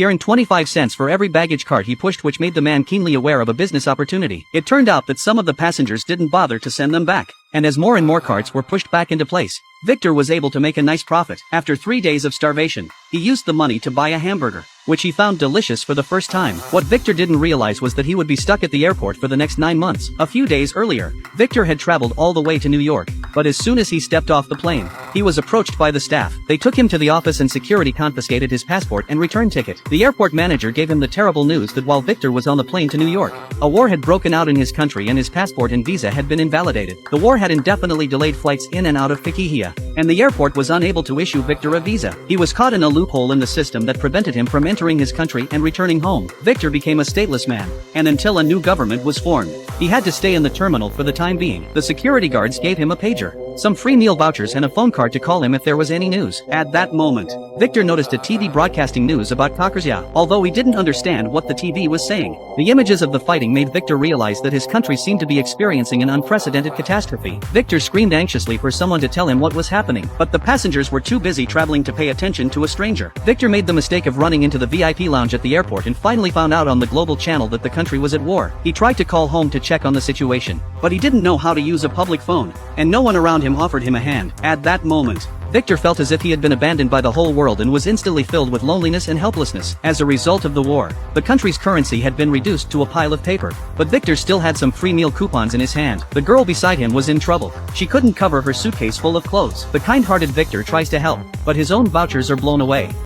He earned 25 cents for every baggage cart he pushed, which made the man keenly aware of a business opportunity. It turned out that some of the passengers didn't bother to send them back, and as more and more carts were pushed back into place, Victor was able to make a nice profit. After 3 days of starvation, he used the money to buy a hamburger, which he found delicious for the first time. What Victor didn't realize was that he would be stuck at the airport for the next 9 months. A few days earlier, Victor had traveled all the way to New York, but as soon as he stepped off the plane, he was approached by the staff. They took him to the office and security confiscated his passport and return ticket. The airport manager gave him the terrible news that while Victor was on the plane to New York, a war had broken out in his country and his passport and visa had been invalidated. The war had indefinitely delayed flights in and out of Paquihia, and the airport was unable to issue Victor a visa. He was caught in a loophole in the system that prevented him from entering his country and returning home. Victor became a stateless man, and until a new government was formed, he had to stay in the terminal for the time being. The security guards gave him a pager, some free meal vouchers and a phone card to call him if there was any news. At that moment, Victor noticed a TV broadcasting news about Kakrasya. Although he didn't understand what the TV was saying, the images of the fighting made Victor realize that his country seemed to be experiencing an unprecedented catastrophe. Victor screamed anxiously for someone to tell him what was happening, but the passengers were too busy traveling to pay attention to a stranger. Victor made the mistake of running into the VIP lounge at the airport and finally found out on the global channel that the country was at war. He tried to call home to check on the situation, but he didn't know how to use a public phone, and no one around him offered him a hand. At that moment, Victor felt as if he had been abandoned by the whole world and was instantly filled with loneliness and helplessness. As a result of the war, the country's currency had been reduced to a pile of paper, but Victor still had some free meal coupons in his hand. The girl beside him was in trouble. She couldn't cover her suitcase full of clothes. The kind-hearted Victor tries to help, but his own vouchers are blown away.